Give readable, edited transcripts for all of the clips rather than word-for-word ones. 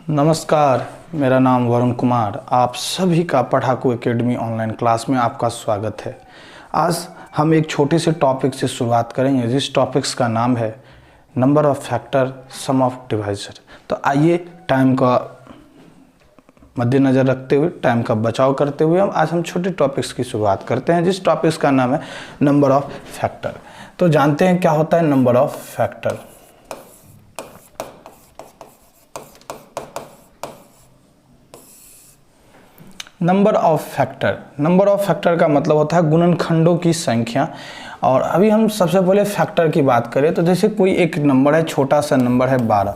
नमस्कार, मेरा नाम वरुण कुमार। आप सभी का पढ़ाकू एकेडमी ऑनलाइन क्लास में आपका स्वागत है। आज हम एक छोटे से टॉपिक से शुरुआत करेंगे जिस टॉपिक्स का नाम है number of factor sum of divisor. तो आइए टाइम का मद्देनज़र रखते हुए, टाइम का बचाव करते हुए आज हम छोटे टॉपिक्स की शुरुआत करते हैं जिस टॉपिक्स का नाम है नंबर ऑफ फैक्टर। तो जानते हैं क्या होता है number of factor. Number of factor का मतलब होता है गुणनखंडों की संख्या। और अभी हम सबसे पहले फैक्टर की बात करें तो जैसे कोई एक नंबर है, छोटा सा नंबर है 12,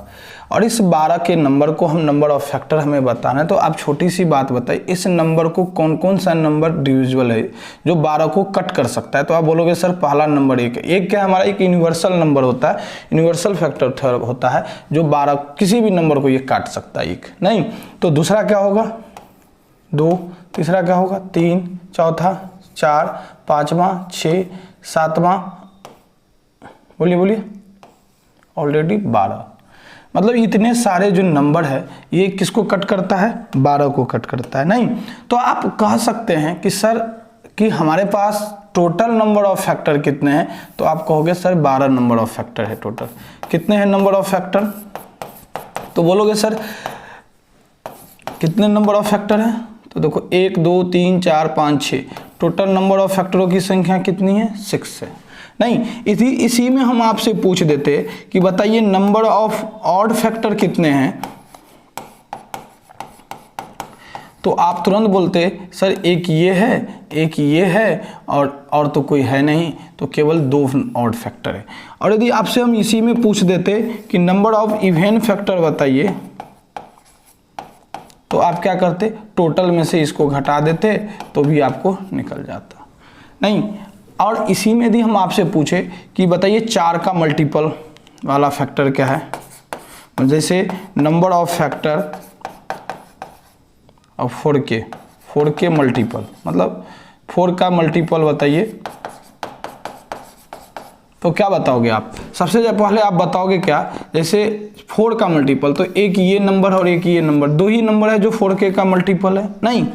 और इस 12 के नंबर को हम नंबर ऑफ फैक्टर हमें बताना है। तो आप छोटी सी बात बताइए, इस नंबर को कौन कौन सा नंबर डिविजिबल है जो 12 को कट कर सकता है। तो आप बोलोगे सर पहला नंबर एक है। एक क्या हमारा एक यूनिवर्सल नंबर होता है, यूनिवर्सल फैक्टर होता है जो 12 किसी भी नंबर को ये काट सकता है, एक नहीं। तो दूसरा क्या होगा 2, तीसरा क्या होगा 3, चौथा 4, पांचवा 6, सातवां बोलिए ऑलरेडी 12। मतलब इतने सारे जो नंबर है ये किसको कट करता है, 12 को कट करता है, नहीं। तो आप कह सकते हैं कि सर कि हमारे पास टोटल नंबर ऑफ फैक्टर कितने हैं। तो आप कहोगे सर 12 नंबर ऑफ फैक्टर है टोटल। कितने हैं नंबर ऑफ फैक्टर? तो बोलोगे सर कितने नंबर ऑफ फैक्टर है। तो देखो 1 2 3 4 5 6 टोटल नंबर ऑफ फैक्टरों की संख्या कितनी है, 6 है, नहीं। इसी में हम आपसे पूछ देते कि बताइए नंबर ऑफ ऑड फैक्टर कितने हैं। तो आप तुरंत बोलते सर एक ये है, एक ये है और तो कोई है नहीं, तो केवल 2 ऑड फैक्टर है। और यदि आपसे हम इसी में पूछ देते कि नंबर ऑफ इवन फैक्टर बताइए, तो आप क्या करते, टोटल में से इसको घटा देते तो भी आपको निकल जाता, नहीं। और इसी में यदि हम आपसे पूछे कि बताइए 4 का मल्टीपल वाला फैक्टर क्या है, जैसे नंबर ऑफ फैक्टर ऑफ 4 के मल्टीपल, मतलब 4 का मल्टीपल बताइए, तो क्या बताओगे आप? सबसे पहले आप बताओगे क्या, जैसे 4 का मल्टीपल, तो एक ये नंबर और एक ये नंबर, 2 ही नंबर है जो 4 का मल्टीपल है, नहीं।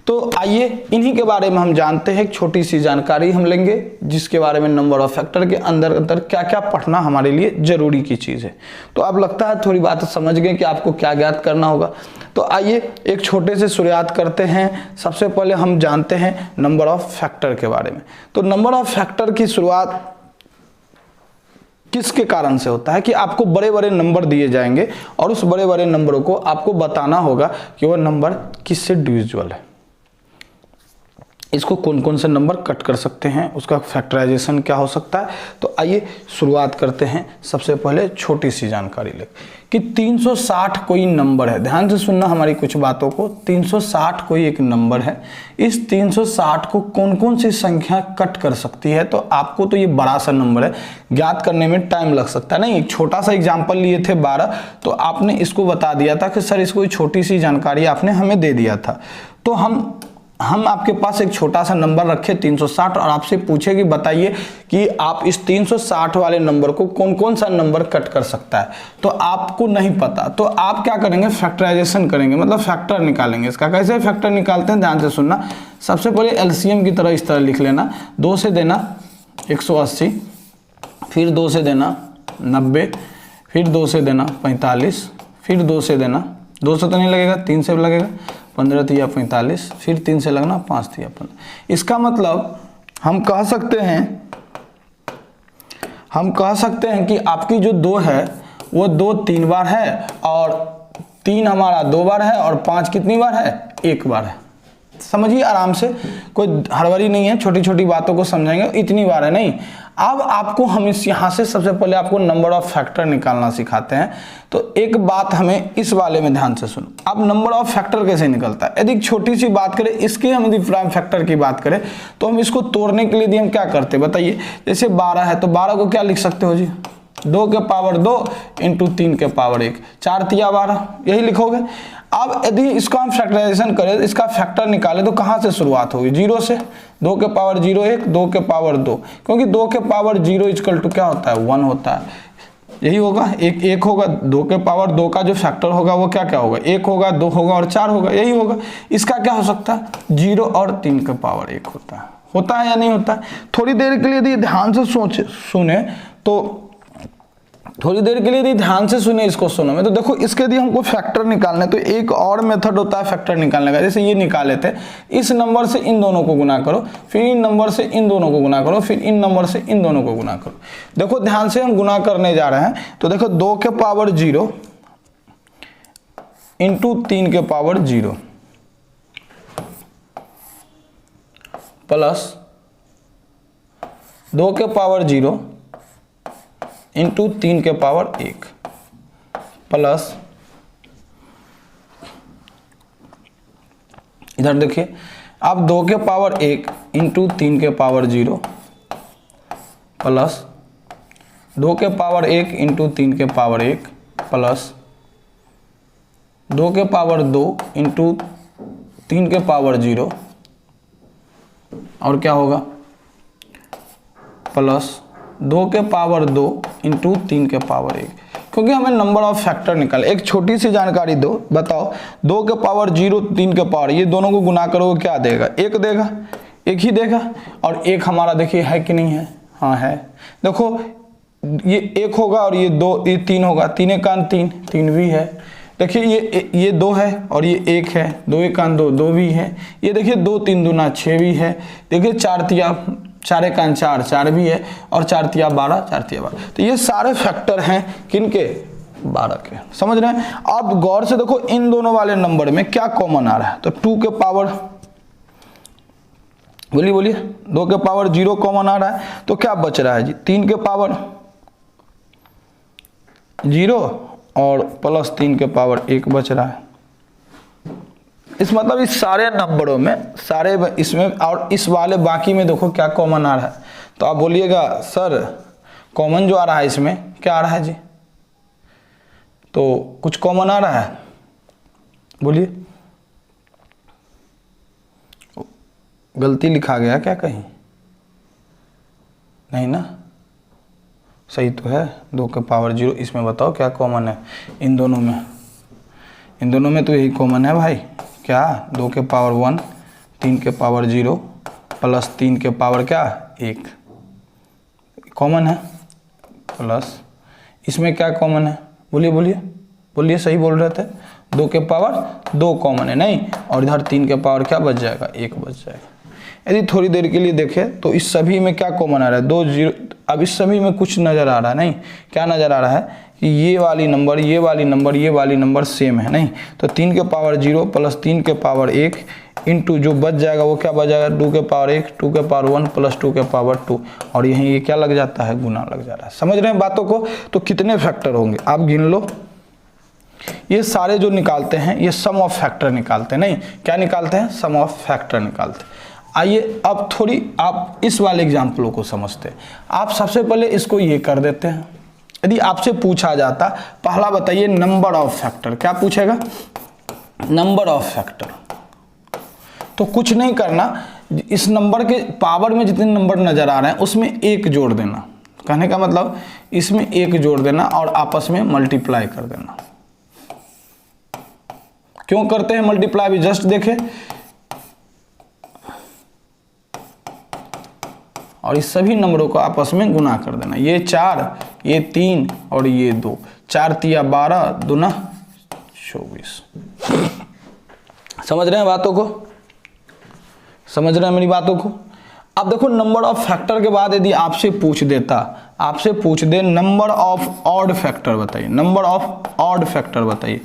तो आइए इन्हीं के बारे में हम जानते हैं, एक छोटी सी जानकारी हम लेंगे जिसके बारे में नंबर ऑफ फैक्टर के अंदर क्या क्या पढ़ना हमारे लिए जरूरी की चीज़ है। तो आप लगता है थोड़ी बात समझ गए कि आपको क्या ज्ञात करना होगा। तो आइए एक छोटे से शुरुआत करते हैं। सबसे पहले हम जानते हैं नंबर ऑफ फैक्टर के बारे में। तो नंबर ऑफ फैक्टर की शुरुआत किसके कारण से होता है कि आपको बड़े बड़े नंबर दिए जाएंगे और उस बड़े बड़े नंबरों को आपको बताना होगा कि वह नंबर किससे डिविजिबल है, इसको कौन कौन से नंबर कट कर सकते हैं, उसका फैक्टराइजेशन क्या हो सकता है। तो आइए शुरुआत करते हैं। सबसे पहले छोटी सी जानकारी ले कि 360 कोई नंबर है, ध्यान से सुनना हमारी कुछ बातों को। 360 कोई एक नंबर है, इस 360 को कौन कौन सी संख्या कट कर सकती है। तो आपको तो ये बड़ा सा नंबर है, ज्ञात करने में टाइम लग सकता है, नहीं। एक छोटा सा एग्जाम्पल लिए थे 12, तो आपने इसको बता दिया था कि सर इसको छोटी सी जानकारी आपने हमें दे दिया था। तो हम आपके पास एक छोटा सा नंबर रखे 360 और आपसे पूछे कि बताइए कि आप इस 360 वाले नंबर को कौन कौन सा नंबर कट कर सकता है। तो आपको नहीं पता, तो आप क्या करेंगे, फैक्टराइजेशन करेंगे, मतलब फैक्टर निकालेंगे। इसका कैसे फैक्टर निकालते हैं, ध्यान से सुनना। सबसे पहले एलसीएम की तरह इस तरह लिख लेना, 2 से देना 180, फिर 2 से देना 90, फिर 2 से देना 45, फिर 2 से देना, 2 से तो नहीं लगेगा, 3 से लगेगा, 15 तिया 45, फिर 3 से लगना 5 तिया 15। इसका मतलब हम कह सकते हैं कि आपकी जो 2 है वो 2 3 बार है, और 3 हमारा 2 बार है, और 5 कितनी बार है, 1 बार है। समझिए आराम से, कोई हड़बड़ी नहीं है, छोटी छोटी बातों को समझेंगे, इतनी बार है, नहीं। अब आपको हम इस यहाँ से सबसे पहले आपको नंबर ऑफ फैक्टर निकालना सिखाते हैं। तो एक बात हमें इस वाले में ध्यान से सुनो। अब नंबर ऑफ फैक्टर कैसे निकलता है, यदि छोटी सी बात करें इसकी, हम यदि प्राइम फैक्टर की बात करें तो हम इसको तोड़ने के लिए हम क्या करते बताइए। जैसे 12 है तो 12 को क्या लिख सकते हो जी, 2 के पावर 2 इंटू 3 के पावर 1, 4 तिया 12, यही लिखोगे। अब यदि इसको हम फैक्टराइजेशन करें, इसका फैक्टर निकालें, तो कहाँ से शुरुआत होगी, 0 से। 2 के पावर 0 1, 2 के पावर 2, क्योंकि 2 के पावर 0 इक्वल टू क्या होता है, 1 होता है। यही होगा, एक होगा, 2 के पावर 2 का जो फैक्टर होगा वो क्या क्या होगा, 1 होगा, 2 होगा और 4 होगा, यही होगा। इसका क्या हो सकता है, 0 और 3 के पावर 1 होता है या नहीं होता है। थोड़ी देर के लिए यदि ध्यान से सुने तो थोड़ी देर के लिए यदि ध्यान से सुने इस क्वेश्चन में, तो देखो इसके यदि हमको फैक्टर निकालना है तो एक और मेथड होता है फैक्टर निकालने का। जैसे ये निकाले थे, इस नंबर से इन दोनों को गुना करो, फिर इन नंबर से इन दोनों को गुना करो, फिर इन नंबर से इन दोनों को गुना करो। देखो ध्यान से हम गुना करने जा रहे हैं, तो देखो 2 के पावर 0 इंटू 3 के पावर 0 प्लस 2 के पावर 0 इंटू 3 के पावर 1 प्लस, इधर देखिए अब 2 के पावर 1 इंटू 3 के पावर 0 प्लस 2 के पावर 1 इंटू 3 के पावर 1 प्लस 2 के पावर 2 इंटू 3 के पावर 0 और क्या होगा प्लस 2 के पावर 2 इंटू 3 के पावर 1, क्योंकि हमें नंबर ऑफ फैक्टर निकाल। एक छोटी सी जानकारी दो, बताओ 2 के पावर 0 3 के पावर, ये दोनों को गुना करोगे क्या देगा, 1 देगा, 1 ही देगा। और 1 हमारा देखिए है कि नहीं है, हाँ है। देखो ये 1 होगा और ये 2, ये 3 होगा, 3 1 3 भी है। देखिए ये 2 है और ये 1 है, 2 1 2 भी है। ये देखिए 2 3 दूना 6 भी है। देखिए 4 तिया 4 1 4 भी है, और 4 तिया 12 4 तिया 12। तो ये सारे फैक्टर हैं किनके, 12 के। समझ रहे हैं। अब गौर से देखो इन दोनों वाले नंबर में क्या कॉमन आ रहा है, तो 2 के पावर, बोलिए 2 के पावर 0 कॉमन आ रहा है, तो क्या बच रहा है जी, 3 के पावर 0 और प्लस 3 के पावर 1 बच रहा है। इस मतलब इस सारे नंबरों में, सारे इसमें और इस वाले बाकी में देखो क्या कॉमन आ रहा है। तो आप बोलिएगा सर कॉमन जो आ रहा है इसमें क्या आ रहा है जी, तो कुछ कॉमन आ रहा है, बोलिए। गलती लिखा गया क्या कहीं, नहीं ना, सही तो है। 2 के पावर 0, इसमें बताओ क्या कॉमन है इन दोनों में, इन दोनों में तो यही कॉमन है भाई, क्या 2 के पावर 1 3 के पावर 0 प्लस 3 के पावर क्या 1 कॉमन है, प्लस इसमें क्या कॉमन है, बोलिए सही बोल रहे थे, 2 के पावर 2 कॉमन है नहीं, और इधर 3 के पावर क्या बच जाएगा, 1 बच जाएगा। यदि थोड़ी देर के लिए देखें तो इस सभी में क्या कॉमन आ रहा है, 2 0। अब इस सभी में कुछ नज़र आ रहा है नहीं, क्या नज़र आ रहा है कि ये वाली नंबर ये वाली नंबर सेम है नहीं। तो 3 के पावर 0 प्लस 3 के पावर 1 इंटू जो बच जाएगा वो क्या बच जाएगा, 2 के पावर 1 2 के पावर 1 प्लस 2 के पावर 2, और यहीं ये क्या लग जाता है, गुना लग जा रहा है। समझ रहे हैं बातों को। तो कितने फैक्टर होंगे आप गिन लो। ये सारे जो निकालते हैं ये सम ऑफ फैक्टर निकालते हैं नहीं, क्या निकालते हैं, सम ऑफ फैक्टर निकालते हैं। आइए अब थोड़ी आप इस वाले एग्जाम्पलों को समझते हैं। आप सबसे पहले इसको ये कर देते हैं। यदि आपसे पूछा जाता, पहला बताइए नंबर ऑफ फैक्टर, क्या पूछेगा, नंबर ऑफ फैक्टर। तो कुछ नहीं करना, इस नंबर के पावर में जितने नंबर नजर आ रहे हैं उसमें 1 जोड़ देना। कहने का मतलब इसमें 1 जोड़ देना और आपस में मल्टीप्लाई कर देना। क्यों करते हैं मल्टीप्लाई, भी जस्ट देखें, और इस सभी नंबरों को आपस में गुना कर देना। ये 4 ये 3 और ये 2, 4 तिया 12 दूना 24। समझ रहे हैं बातों को, समझ रहे हैं मेरी बातों को। अब देखो नंबर ऑफ फैक्टर के बाद यदि आपसे पूछ दे नंबर ऑफ ऑड फैक्टर बताइए, नंबर ऑफ ऑड फैक्टर बताइए।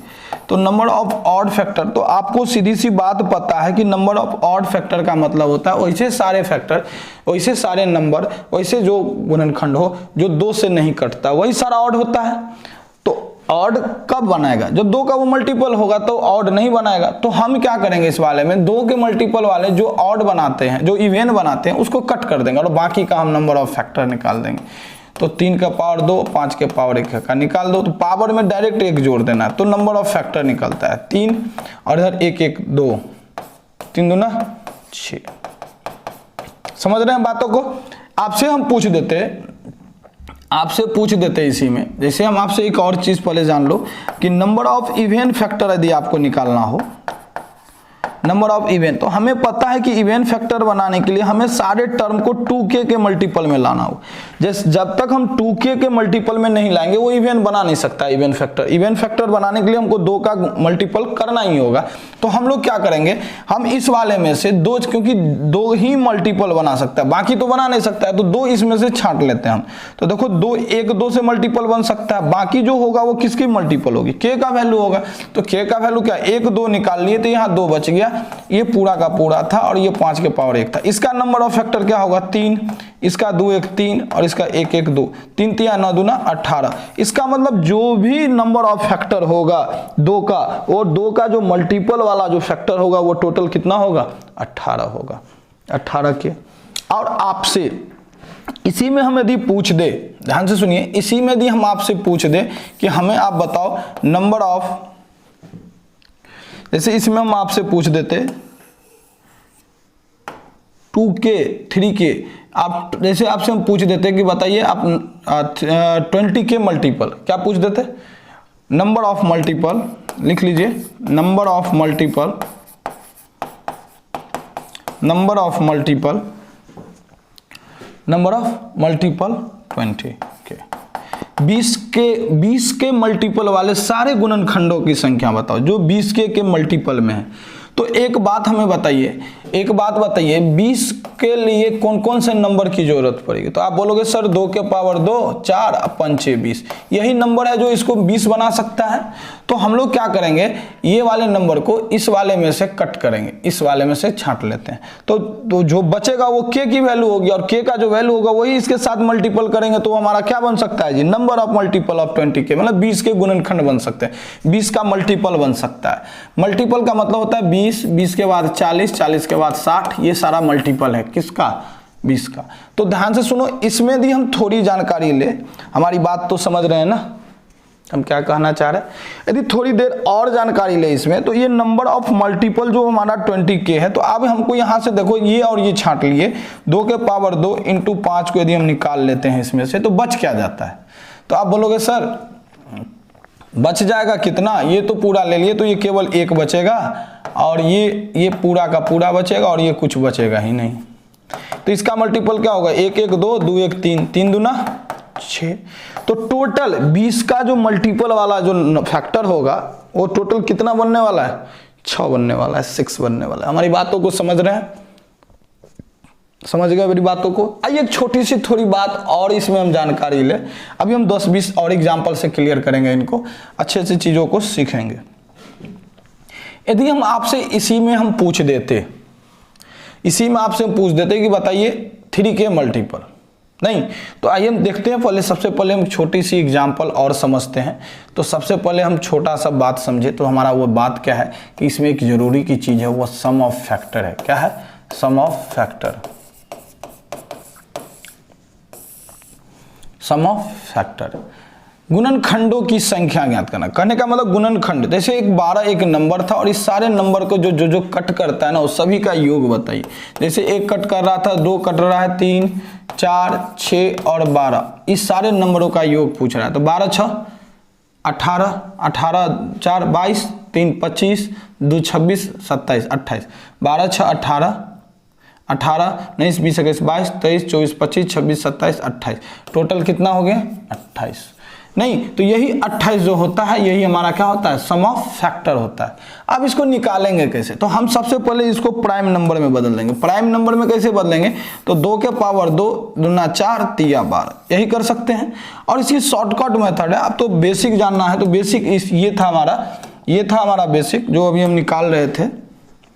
तो नंबर ऑफ ऑड फैक्टर, तो आपको सीधी सी बात पता है कि नंबर ऑफ ऑड फैक्टर का मतलब होता है वैसे सारे फैक्टर, वैसे सारे नंबर, वैसे जो गुणनखंड हो जो 2 से नहीं कटता वही सारा ऑड होता है। तो ऑड कब बनाएगा, जब 2 का वो मल्टीपल होगा तो ऑड नहीं बनाएगा। तो हम क्या करेंगे इस वाले में, 2 के मल्टीपल वाले जो ऑड बनाते हैं, जो इवन बनाते हैं उसको कट कर देंगे और बाकी का हम नंबर ऑफ फैक्टर निकाल देंगे। तो 3 का पावर 2 5 के पावर 1 का निकाल दो, तो पावर में डायरेक्ट 1 जोड़ देना है, तो नंबर ऑफ फैक्टर निकलता है 3, और इधर 1 1 2 3 दूना 6। समझ रहे हैं बातों को। आपसे हम पूछ देते आपसे पूछ देते हैं इसी में, जैसे हम आपसे एक और चीज पहले जान लो कि नंबर ऑफ इवन फैक्टर यदि आपको निकालना हो, नंबर ऑफ इवन, तो हमें पता है कि इवन फैक्टर बनाने के लिए हमें सारे टर्म को 2k के मल्टीपल में लाना हो। जैसे जब तक हम 2k के मल्टीपल में नहीं लाएंगे वो इवन बना नहीं सकता इवन फैक्टर। इवन फैक्टर बनाने के लिए हमको 2 का मल्टीपल करना ही होगा। तो हम लोग क्या करेंगे, हम इस वाले में से 2, क्योंकि 2 ही मल्टीपल बना सकता है, बाकी तो बना नहीं सकता है, तो 2 इसमें से छांट लेते हैं हम। तो देखो 2 1 2 से मल्टीपल बन सकता है, बाकी जो होगा वो किसकी मल्टीपल होगी, k का वैल्यू होगा। तो k का वैल्यू क्या, 1 2 निकाल लिए तो यहाँ 2 बच गया, ये पूरा का पूरा था और ये 5 के पावर 1 था। इसका नंबर ऑफ फैक्टर क्या होगा 3, इसका 2 1 3 और इसका 1 1 2, 3 3 9 2 18। इसका मतलब जो भी नंबर ऑफ फैक्टर होगा 2 का, वो 2 का जो मल्टीपल वाला जो फैक्टर होगा वो टोटल कितना होगा 18 होगा, 18 के। और आपसे इसी में हम यदि पूछ दे, ध्यान से सुनिए, इसी में यदि हम आपसे पूछ दे कि हमें आप बताओ नंबर ऑफ, जैसे इसमें हम आपसे पूछ देते 2k 3k, आप जैसे आपसे हम पूछ देते कि बताइए आप 20 के मल्टीपल, क्या पूछ देते, नंबर ऑफ मल्टीपल, लिख लीजिए number of multiple, number of multiple, number of multiple 20 के। 20 के मल्टीपल वाले सारे गुणनखंडों की संख्या बताओ जो 20 के मल्टीपल में है। तो एक बात हमें बताइए, 20 के लिए कौन कौन से नंबर की जरूरत पड़ेगी। तो आप बोलोगे सर 2 के पावर 2 4 5 6 20, यही नंबर है जो इसको 20 बना सकता है। तो हम लोग क्या करेंगे, ये वाले नंबर को इस वाले में से कट करेंगे, इस वाले में से छांट लेते हैं। तो जो बचेगा वो k की वैल्यू होगी और k का जो वैल्यू होगा वही इसके साथ मल्टीपल करेंगे, तो हमारा क्या बन सकता है जी, नंबर ऑफ मल्टीपल ऑफ 20 के, मतलब 20 के गुणनखंड बन सकते हैं, 20 का मल्टीपल बन सकता है। मल्टीपल का मतलब होता है 20 के बाद 40 के बाद 60, ये सारा मल्टीपल है किसका, 20 का। तो ध्यान से सुनो, इसमें यदि हम थोड़ी जानकारी ले, हमारी बात तो समझ रहे हैं ना हम क्या कहना चाह रहे हैं, यदि थोड़ी देर और जानकारी ले इसमें, तो ये नंबर ऑफ मल्टीपल जो हमारा 20k है, तो अब हमको यहाँ से देखो ये और ये छांट लिए, 2 के पावर 2 इंटू 5 को यदि हम निकाल लेते हैं इसमें से, तो बच क्या जाता है। तो आप बोलोगे सर बच जाएगा कितना, ये तो पूरा ले लिए तो ये केवल 1 बचेगा और ये पूरा का पूरा बचेगा और ये कुछ बचेगा ही नहीं। तो इसका मल्टीपल क्या होगा, 1 1 2 2 1 3 3 दूना 6। तो टोटल 20 का जो मल्टीपल वाला जो फैक्टर होगा वो टोटल कितना बनने वाला है, 6 बनने वाला है, 6 बनने वाला है। हमारी बातों को समझ रहे हैं, समझ गए मेरी बातों को। आइए एक छोटी सी थोड़ी बात और इसमें हम जानकारी ले, अभी हम 10-20 और एग्जाम्पल से क्लियर करेंगे इनको, अच्छे अच्छे चीजों को सीखेंगे। यदि हम आपसे इसी में हम पूछ देते, इसी में आपसे पूछ देते कि बताइए 3k मल्टीपल, नहीं तो आइए हम देखते हैं, पहले सबसे पहले हम छोटी सी एग्जांपल और समझते हैं। तो सबसे पहले हम छोटा सा बात समझे, तो हमारा वो बात क्या है कि इसमें एक जरूरी की चीज है, वो सम ऑफ फैक्टर है। क्या है, sum of factor, sum of factor, गुणनखंडों की संख्या ज्ञात करना। कहने का मतलब गुणनखंड, जैसे एक 12 एक नंबर था और इस सारे नंबर को जो कट करता है ना, उस सभी का योग बताइए। जैसे 1 कट कर रहा था, 2 कट रहा है, 3 4 6 और 12, इस सारे नंबरों का योग पूछ रहा है। तो 12 6 18, 18 4 22, 3 25, 2 26, 27 28, 12 6 18, 18 19 20 21 22 23 24 25 26 27 28, टोटल कितना हो गया 28। नहीं तो यही 28 जो होता है यही हमारा क्या होता है, सम ऑफ फैक्टर होता है। अब इसको निकालेंगे कैसे, तो हम सबसे पहले इसको प्राइम नंबर में बदल देंगे। प्राइम नंबर में कैसे बदलेंगे, तो 2 के पावर 2 दूना 4 3 12, यही कर सकते हैं। और इसकी शॉर्टकट मेथड है, अब तो बेसिक जानना है तो बेसिक ये था हमारा बेसिक जो अभी हम निकाल रहे थे,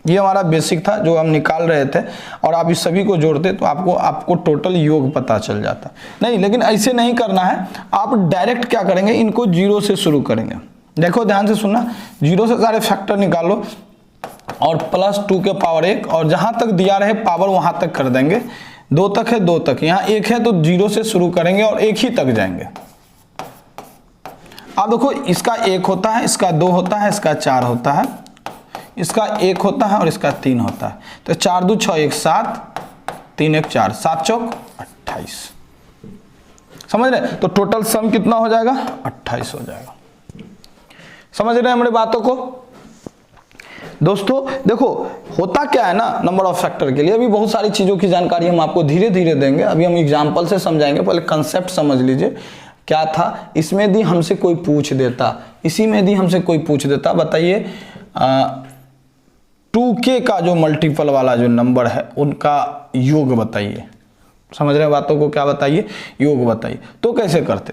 ये हमारा बेसिक था जो हम निकाल रहे थे। और आप इस सभी को जोड़ते तो आपको टोटल योग पता चल जाता। नहीं, लेकिन ऐसे नहीं करना है, आप डायरेक्ट क्या करेंगे, इनको 0 से शुरू करेंगे। देखो ध्यान से सुनना, 0 से सारे फैक्टर निकालो और प्लस 2 के पावर 1, और जहां तक दिया रहे पावर वहां तक कर देंगे। 2 तक है, 2 तक, यहाँ 1 है तो 0 से शुरू करेंगे और 1 ही तक जाएंगे। अब देखो इसका 1 होता है, इसका 2 होता है, इसका 4 होता है, इसका 1 होता है और इसका 3 होता है। तो 4 2 6 1 7, 3 1 4, 7 चौक 28। समझ रहे? तो टोटल सम कितना हो जाएगा? 28 हो जाएगा। समझ रहे हैं हमारी बातों को? दोस्तों देखो होता क्या है ना, नंबर ऑफ फैक्टर के लिए अभी बहुत सारी चीजों की जानकारी हम आपको धीरे धीरे देंगे, अभी हम एग्जाम्पल से समझाएंगे। पहले कंसेप्ट समझ लीजिए क्या था। इसमें यदि हमसे कोई पूछ देता, इसी में यदि हमसे कोई पूछ देता, बताइए 2k का जो मल्टीपल वाला जो नंबर है उनका योग बताइए। समझ रहे हैं बातों को? क्या बताइए? योग बताइए। तो कैसे करते?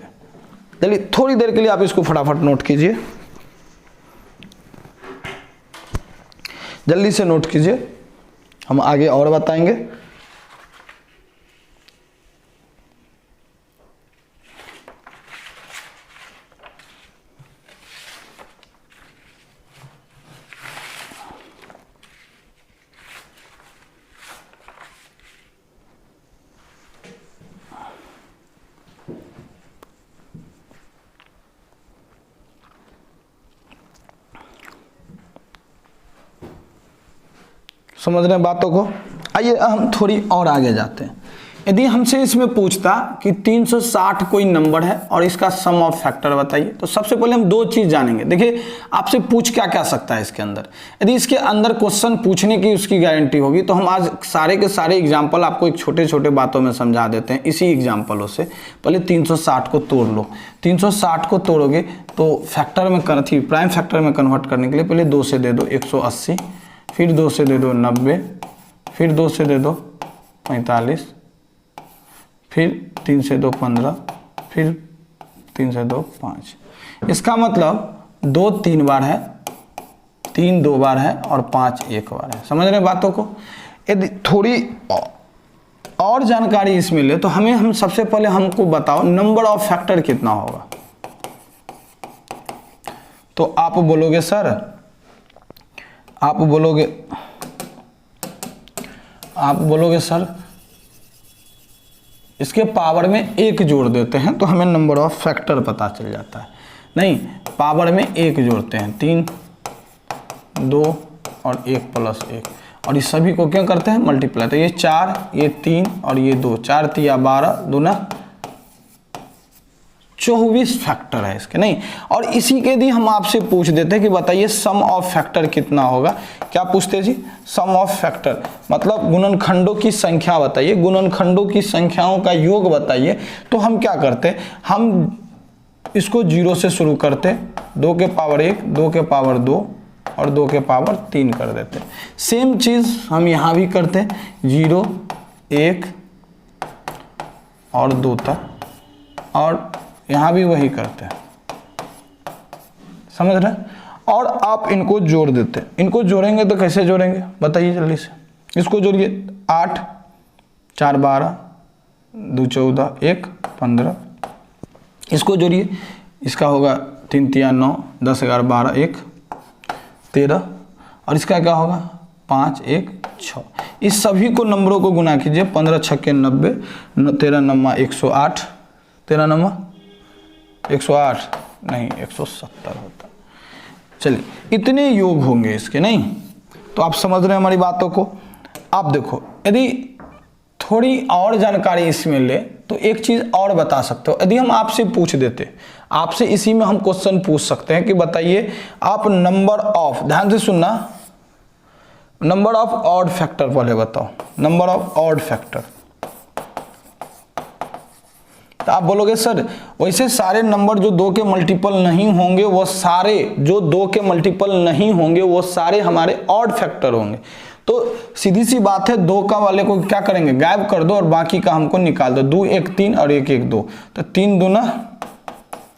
चलिए थोड़ी देर के लिए आप इसको फटाफट नोट कीजिए, जल्दी से नोट कीजिए, हम आगे और बताएंगे। समझ रहे हैं बातों को? आइए हम थोड़ी और आगे जाते हैं। यदि हमसे इसमें पूछता कि 360 कोई नंबर है और इसका सम ऑफ फैक्टर बताइए, तो सबसे पहले हम दो चीज जानेंगे। देखिए आपसे पूछ क्या क्या सकता है इसके अंदर। यदि इसके अंदर क्वेश्चन पूछने की उसकी गारंटी होगी तो हम आज सारे के सारे एग्जाम्पल आपको एक छोटे छोटे बातों में समझा देते हैं इसी एग्जाम्पलों से। पहले 360 को तोड़ लो। 360 को तोड़ोगे तो फैक्टर में प्राइम फैक्टर में कन्वर्ट करने के लिए पहले 2 से दे दो 180, फिर 2 से दे दो 90, फिर 2 से दे दो 45, फिर 3 से 2 15, फिर 3 से 2 5। इसका मतलब 2 3 बार है, 3 2 बार है और 5 1 बार है। समझ रहे हैं बातों को? यदि थोड़ी और जानकारी इसमें ले तो हम सबसे पहले हमको बताओ नंबर ऑफ फैक्टर कितना होगा। तो आप बोलोगे सर, आप बोलोगे सर इसके पावर में 1 जोड़ देते हैं तो हमें नंबर ऑफ फैक्टर पता चल जाता है। नहीं, पावर में 1 जोड़ते हैं, 3 2 और 1 प्लस 1, और इस सभी को क्या करते हैं? मल्टीप्लाई। तो ये 4, ये 3 और ये 2, 4 3 12 दूना 24 फैक्टर है इसके। नहीं, और इसी के यदि हम आपसे पूछ देते हैं कि बताइए सम ऑफ फैक्टर कितना होगा। क्या पूछते जी? सम ऑफ फैक्टर मतलब गुणनखंडों की संख्या बताइए, गुणनखंडों की संख्याओं का योग बताइए। तो हम क्या करते? हम इसको 0 से शुरू करते, 2 के पावर 1, 2 के पावर 2 और 2 के पावर 3 कर देते। सेम चीज हम यहां भी करते, 0 1 और 2 तक, और यहां भी वही करते हैं। समझ रहे हैं? और आप इनको जोड़ देते हैं। इनको जोड़ेंगे तो कैसे जोड़ेंगे बताइए जल्दी से? इसको जोड़िए, 8 4 12 2 14 1 15। इसको जोड़िए, इसका होगा 3 3 9 10 11 12 1 13, और इसका क्या होगा? 5 1 6। इस सभी को नंबरों को गुना कीजिए, 15 6 90, 13 9 108, 13 9 108 नहीं 170 होता। चलिए इतने योग होंगे इसके। नहीं तो आप समझ रहे हैं हमारी बातों को? आप देखो यदि थोड़ी और जानकारी इसमें ले तो एक चीज और बता सकते हो। यदि हम आपसे पूछ देते, आपसे इसी में हम क्वेश्चन पूछ सकते हैं कि बताइए आप नंबर ऑफ, ध्यान से सुनना, नंबर ऑफ ऑड फैक्टर पहले बताओ, नंबर ऑफ ऑड फैक्टर। तो आप बोलोगे सर वैसे सारे नंबर जो 2 के मल्टीपल नहीं होंगे वो सारे, जो 2 के मल्टीपल नहीं होंगे वो सारे हमारे ऑड फैक्टर होंगे। तो सीधी सी बात है, 2 का वाले को क्या करेंगे? गायब कर दो और बाकी का हमको निकाल दो। 2 1 3 और 1 1 2, तो 3 दूना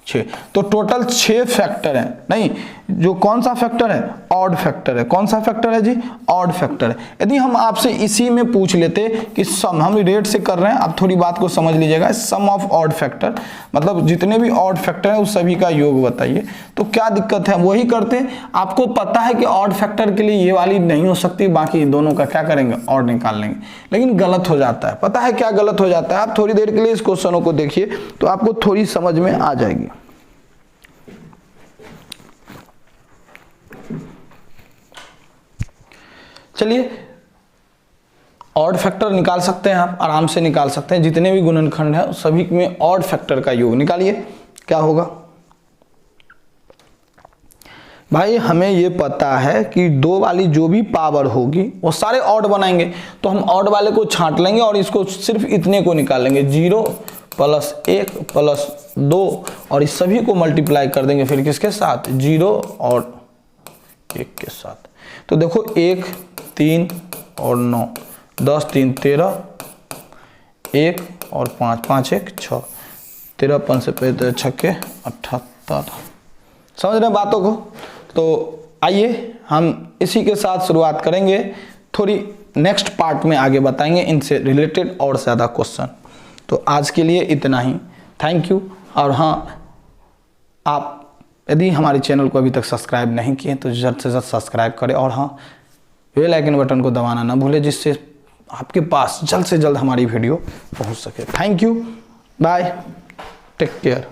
6। तो टोटल 6 फैक्टर है। नहीं, जो कौन सा फैक्टर है? ऑड फैक्टर है। कौन सा फैक्टर है जी? ऑड फैक्टर है। यदि हम आपसे इसी में पूछ लेते कि सम, हम रेट से कर रहे हैं, आप थोड़ी बात को समझ लीजिएगा, सम ऑफ ऑड फैक्टर मतलब जितने भी ऑड फैक्टर है उस सभी का योग बताइए, तो क्या दिक्कत है? वही करते। आपको पता है कि ऑड फैक्टर के लिए ये वाली नहीं हो सकती, बाकी दोनों का क्या करेंगे? ऑड निकाल लेंगे, लेकिन गलत हो जाता है। पता है क्या गलत हो जाता है? आप थोड़ी देर के लिए इस क्वेश्चनों को देखिए तो आपको थोड़ी समझ में आ जाएगी। चलिए ऑड फैक्टर निकाल सकते हैं, आप आराम से निकाल सकते हैं। जितने भी गुणनखंड हैं सभी में ऑड फैक्टर का योग निकालिए, क्या होगा भाई। हमें ये पता है कि 2 वाली जो भी पावर होगी वो सारे ऑड बनाएंगे, तो हम ऑड वाले को छांट लेंगे और इसको सिर्फ इतने को निकालेंगे, 0 + 1 + 2 और इस सभी को मल्टीप्लाई कर देंगे फिर किसके साथ, 0 और 1 के साथ। तो देखो 1 3 और 9, 10 3 13, 1 और 5, 5 1 6, 13 5 से 6 78। समझ रहे हैं बातों को। तो आइए हम इसी के साथ शुरुआत करेंगे, थोड़ी नेक्स्ट पार्ट में आगे बताएंगे इनसे रिलेटेड और ज़्यादा क्वेश्चन। तो आज के लिए इतना ही, थैंक यू। और हाँ, आप यदि हमारे चैनल को अभी तक सब्सक्राइब नहीं किए तो जल्द से जल्द सब्सक्राइब करें और हाँ, बेल आइकन बटन को दबाना ना भूलें, जिससे आपके पास जल्द से जल्द हमारी वीडियो पहुंच सके। Thank you, bye, take care.